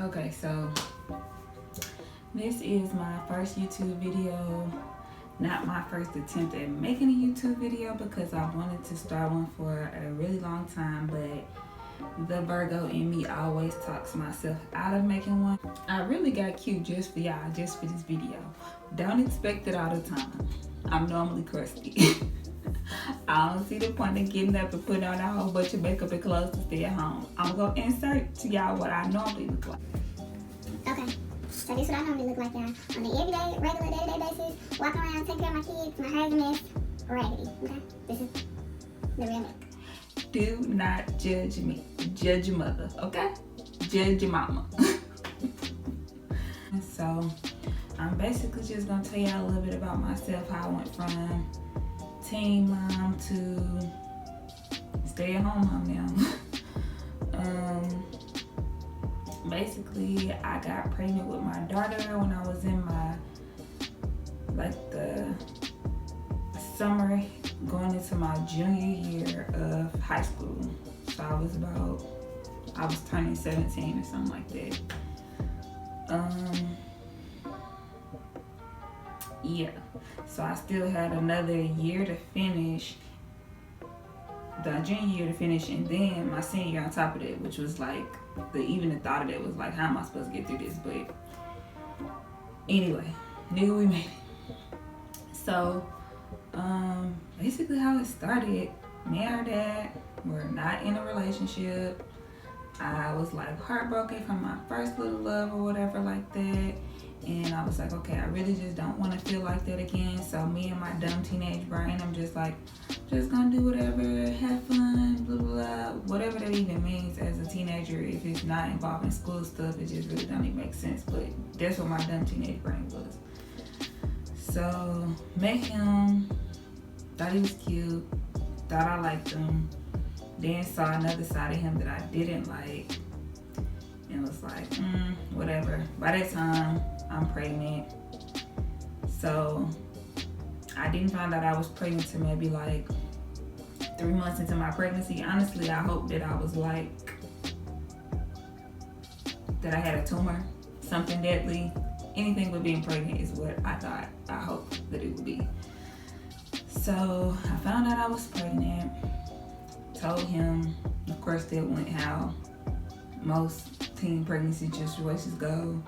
Okay, so this is my first YouTube video. Not my first attempt at making a YouTube video because I wanted to start one for a really long time, but the Virgo in me always talks myself out of making one. I really got cute just for y'all, just for this video. Don't expect it all the time. I'm normally crusty. I don't see the point of getting up and putting on a whole bunch of makeup and clothes to stay at home. I'm gonna insert to y'all what I normally look like. Okay, so this is what I normally look like, y'all. On the everyday, regular, day-to-day basis, walking around, taking care of my kids, my hair's a mess, raggedy, okay? This is the real look. Do not judge me. Judge your mother, okay? Judge your mama. So, I'm basically just gonna tell y'all a little bit about myself, how I went from teen mom to stay-at-home mom now. Basically, I got pregnant with my daughter when I was in my, the summer going into my junior year of high school. So I was turning 17 or something like that. Yeah, so I still had another year to finish, the junior year to finish, and then my senior year on top of that, which was like, even the thought of that was like, how am I supposed to get through this? But anyway, nigga, we made it. So, basically how it started, me and her dad were not in a relationship. I was like heartbroken from my first little love or whatever like that. And I was like, okay, I really just don't want to feel like that again. So me and my dumb teenage brain, I'm just like, just gonna do whatever, have fun, blah, blah, blah. Whatever that even means as a teenager. If it's not involving school stuff, it just really don't even make sense. But that's what my dumb teenage brain was. So met him, thought he was cute, thought I liked him. Then saw another side of him that I didn't like. And was like, whatever. By that time, I'm pregnant. So I didn't find out I was pregnant till maybe like 3 months into my pregnancy. Honestly, I hoped that I was like, that I had a tumor, something deadly. Anything with being pregnant is what I hoped that it would be. So I found out I was pregnant, told him. Of course, that went how most teen pregnancy situations go.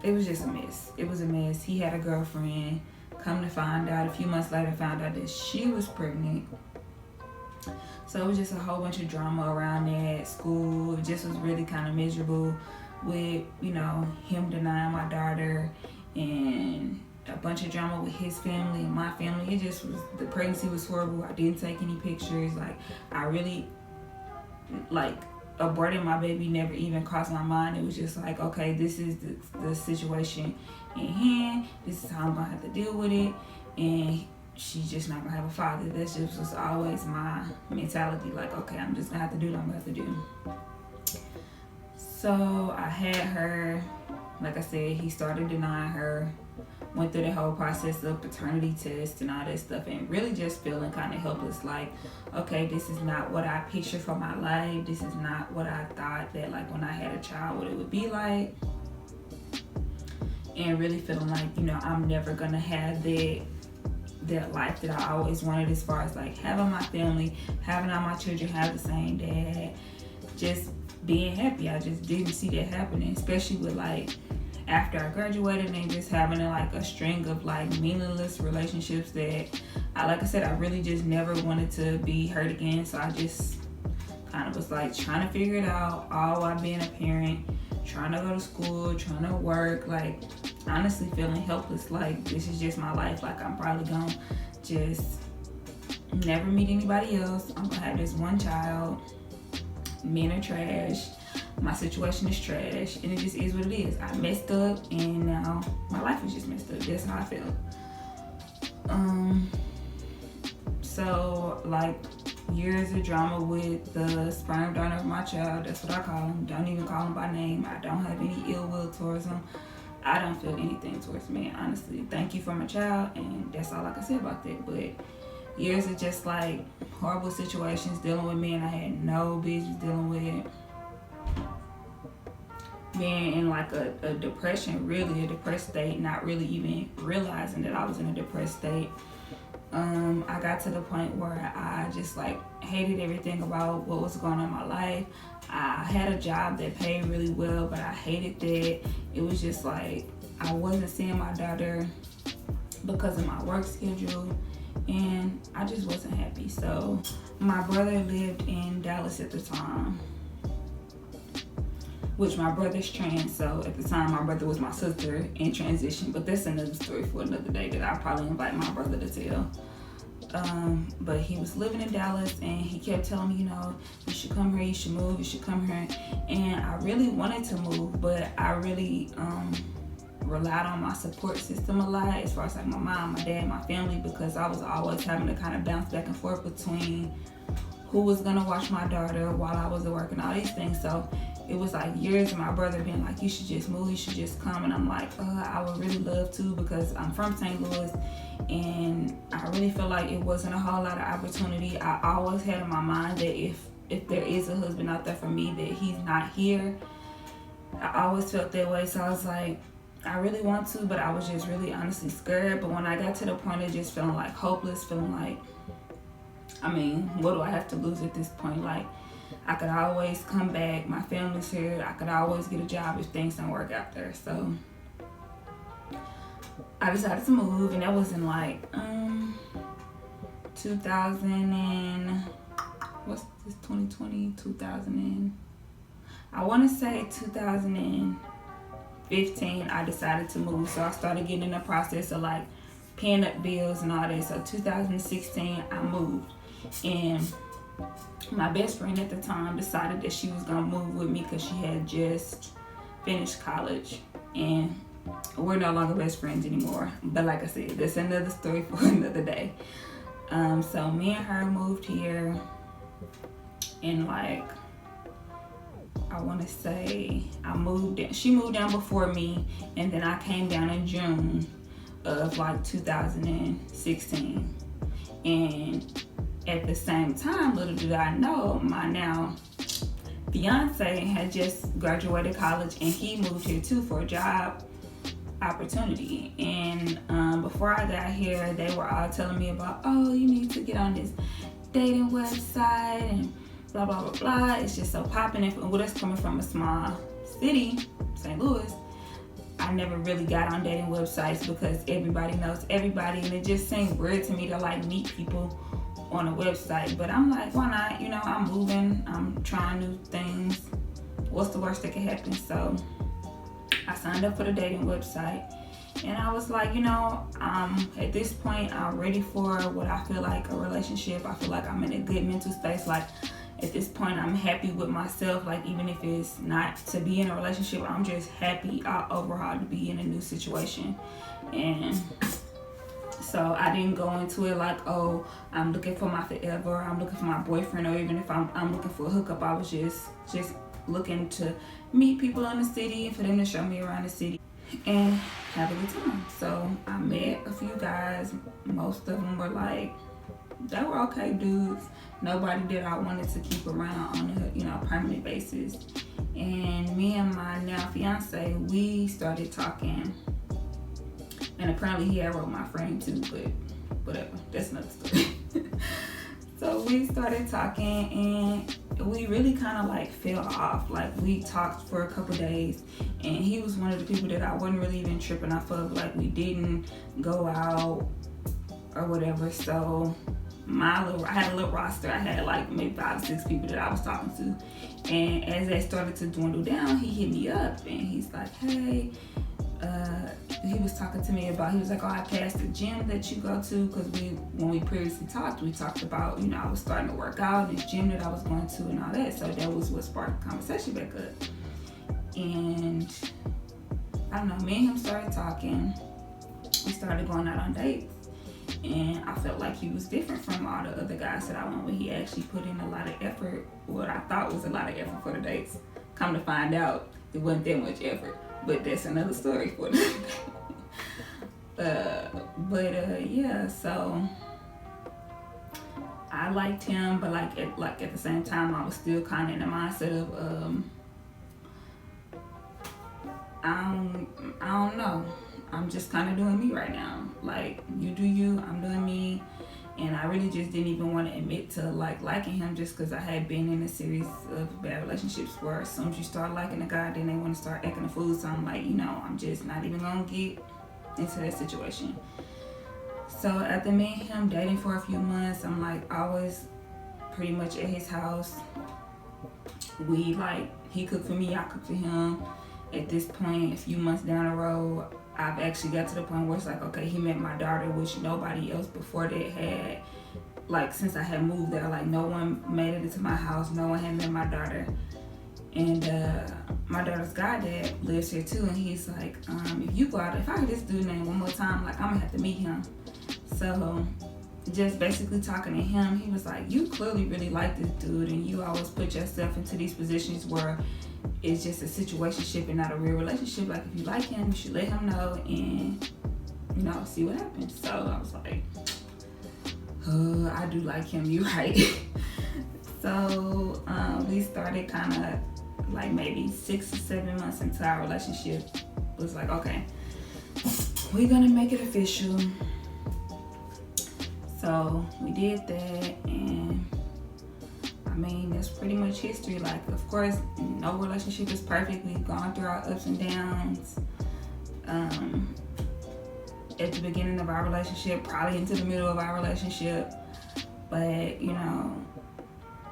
It was just a mess. It was a mess. He had a girlfriend. Come to find out, a few months later, found out that she was pregnant. So it was just a whole bunch of drama around that. School, it just was really kind of miserable with, him denying my daughter and a bunch of drama with his family and my family. It just was, the pregnancy was horrible. I didn't take any pictures. I really, aborting my baby never even crossed my mind. It was just like, okay, this is the situation in hand. This is how I'm gonna have to deal with it. And she's just not gonna have a father. That's just was always my mentality. Like, okay, I'm just gonna have to do what I'm gonna have to do. So I had her, like I said, he started denying her, went through the whole process of paternity tests and all that stuff, and really just feeling kind of helpless. Like, okay, this is not what I pictured for my life. This is not what I thought that, like, when I had a child, what it would be like. And really feeling like, I'm never gonna have that life that I always wanted, as far as like having my family, having all my children have the same dad, just being happy. I just didn't see that happening, especially with like after I graduated and just having like a string of like meaningless relationships that like I said, I really just never wanted to be hurt again. So I just kind of was like trying to figure it out, all while being a parent, trying to go to school, trying to work, like honestly feeling helpless. Like, this is just my life. Like, I'm probably gonna just never meet anybody else. I'm gonna have this one child. Men are trash. My situation is trash, and it just is what it is. I messed up, and now my life is just messed up. That's how I feel. So like years of drama with the sperm donor of my child. That's what I call him. Don't even call him by name. I don't have any ill will towards him. I don't feel anything towards me, honestly. Thank you for my child, and that's all I can say about that. But years of just like horrible situations dealing with men I had no business dealing with. being in like a depression, really a depressed state, not really even realizing that I was in a depressed state. I got to the point where I just like hated everything about what was going on in my life. I had a job that paid really well, but I hated that. It was just like I wasn't seeing my daughter because of my work schedule, and I just wasn't happy. So my brother lived in Dallas at the time, which my brother's trans, so at the time my brother was my sister in transition, but that's another story for another day that I'll probably invite my brother to tell. But he was living in Dallas, and he kept telling me, you know, you should come here, you should move, you should come here. And I really wanted to move, but I really relied on my support system a lot, as far as like my mom, my dad, my family, because I was always having to kind of bounce back and forth between who was gonna watch my daughter while I was at work and all these things. So it was like years of my brother being like, you should just move, you should just come. And I'm like, I would really love to, because I'm from St. Louis, and I really feel like it wasn't a whole lot of opportunity. I always had in my mind that if there is a husband out there for me, that he's not here. I always felt that way. So I was like, I really want to, but I was just really honestly scared. But when I got to the point of just feeling like hopeless, feeling like, I mean, what do I have to lose at this point? Like, I could always come back. My family's here. I could always get a job if things don't work out there. So I decided to move, and that was in like 2000 and what's this, 2020, 2000 and I want to say 2015 I decided to move. So I started getting in the process of like paying up bills and all that. So 2016 I moved, and my best friend at the time decided that she was gonna move with me because she had just finished college, and we're no longer best friends anymore. But like I said, that's another story for another day. So me and her moved here, and like I want to say she moved down before me, and then I came down in June of like 2016. And at the same time, little did I know, my now fiance had just graduated college, and he moved here too for a job opportunity. And before I got here, they were all telling me about, oh, you need to get on this dating website and blah blah blah blah. It's just so popping. And with us coming from a small city, St. Louis, I never really got on dating websites because everybody knows everybody, and it just seemed weird to me to like meet people on a website. But I'm like, why not? You know, I'm moving, I'm trying new things. What's the worst that could happen? So I signed up for the dating website, and I was like, you know, at this point, I'm ready for what I feel like a relationship. I feel like I'm in a good mental space. Like, at this point, I'm happy with myself. Like, even if it's not to be in a relationship, I'm just happy overall to be in a new situation. And so I didn't go into it like, oh, I'm looking for my forever, I'm looking for my boyfriend, or even if I'm looking for a hookup. I was just looking to meet people in the city, for them to show me around the city and have a good time. So I met a few guys. Most of them were like, they were okay dudes. Nobody that I wanted to keep around on a permanent basis. And me and my now fiance, we started talking. And apparently he had wrote my friend too, but whatever, that's another story. So we started talking, and we really kind of like fell off. Like, we talked for a couple days, and he was one of the people that I wasn't really even tripping off of. Like, we didn't go out or whatever. So I had a little roster. I had like maybe 5 or 6 people that I was talking to. And as they started to dwindle down, he hit me up, and he's like, hey, he was talking to me about, he was like, oh, I passed the gym that you go to, because when we previously talked, we talked about, I was starting to work out, this gym that I was going to and all that. So that was what sparked the conversation back up. And I don't know, me and him started talking. We started going out on dates, and I felt like he was different from all the other guys that I went with. He actually put in a lot of effort, what I thought was a lot of effort for the dates. Come to find out, it wasn't that much effort. But that's another story for them. Yeah, so I liked him, but at the same time, I was still kind of in the mindset of I don't know. I'm just kind of doing me right now. Like, you do you, I'm doing me. And I really just didn't even want to admit to liking him, just because I had been in a series of bad relationships where as soon as you start liking a guy, then they want to start acting a fool. So I'm like, I'm just not even gonna get into that situation. So after me and him dating for a few months, I'm like always pretty much at his house. He cooked for me, I cooked for him. At this point, a few months down the road, I've actually got to the point where it's like, okay, he met my daughter, which nobody else before that had. Like, since I had moved there, like, no one made it into my house, no one had met my daughter. And my daughter's goddad lives here too, and he's like, if I hear this dude's name one more time, like, I'm gonna have to meet him. So just basically talking to him, he was like, you clearly really like this dude, and you always put yourself into these positions where it's just a situationship and not a real relationship. Like, if you like him, you should let him know and, see what happens. So I was like, I do like him, you right. So we started kind of like maybe 6 or 7 months into our relationship. It was like, okay, we're gonna make it official. So we did that, and that's pretty much history. Like, of course, no relationship is perfect. We've gone through our ups and downs. At the beginning of our relationship, probably into the middle of our relationship. But,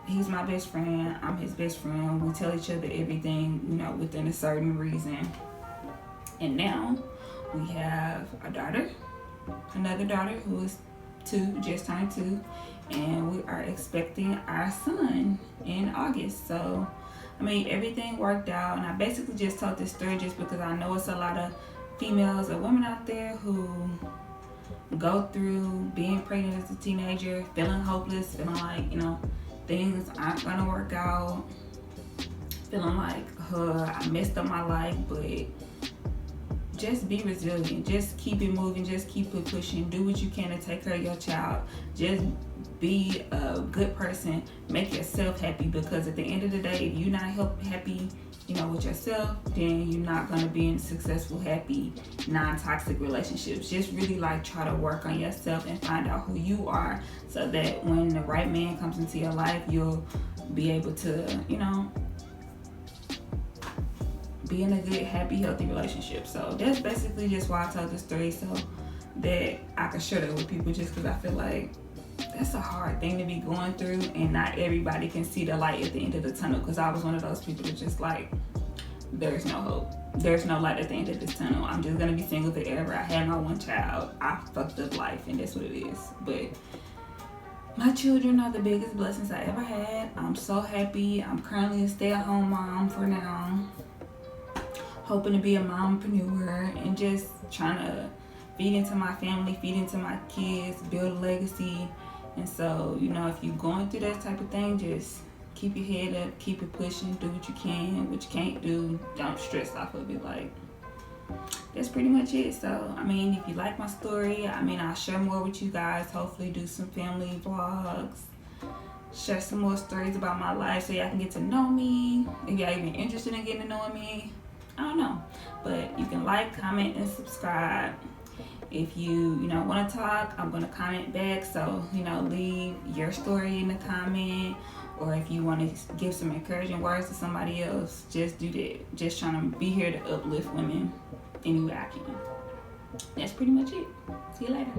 he's my best friend. I'm his best friend. We tell each other everything, within a certain reason. And now we have a daughter, another daughter who is 2, just turned 2. And we are expecting our son in August. So, everything worked out. And I basically just told this story just because I know it's a lot of females or women out there who go through being pregnant as a teenager, feeling hopeless, feeling like, things aren't gonna work out, feeling like, I messed up my life. But just be resilient. Just keep it moving. Just keep it pushing. Do what you can to take care of your child. Just be a good person. Make yourself happy, because at the end of the day, if you're not happy, with yourself, then you're not going to be in successful, happy, non-toxic relationships. Just really try to work on yourself and find out who you are, so that when the right man comes into your life, you'll be able to, be in a good, happy, healthy relationship. So that's basically just why I told this story, so that I can share that with people, just because I feel like that's a hard thing to be going through, and not everybody can see the light at the end of the tunnel. Because I was one of those people that just there's no hope. There's no light at the end of this tunnel. I'm just gonna be single forever. I had my one child. I fucked up life, and that's what it is. But my children are the biggest blessings I ever had. I'm so happy. I'm currently a stay-at-home mom for now, hoping to be a mompreneur and just trying to feed into my family, feed into my kids, build a legacy. And so, if you're going through that type of thing, just keep your head up, keep it pushing, do what you can. What you can't do, don't stress off of it. That's pretty much it. So, if you like my story, I'll share more with you guys. Hopefully do some family vlogs, share some more stories about my life so y'all can get to know me. If y'all even interested in getting to know me, I don't know. But you can comment, and subscribe. If you want to talk, I'm going to comment back. So, leave your story in the comment. Or if you want to give some encouraging words to somebody else, just do that. Just trying to be here to uplift women any way I can. That's pretty much it. See you later.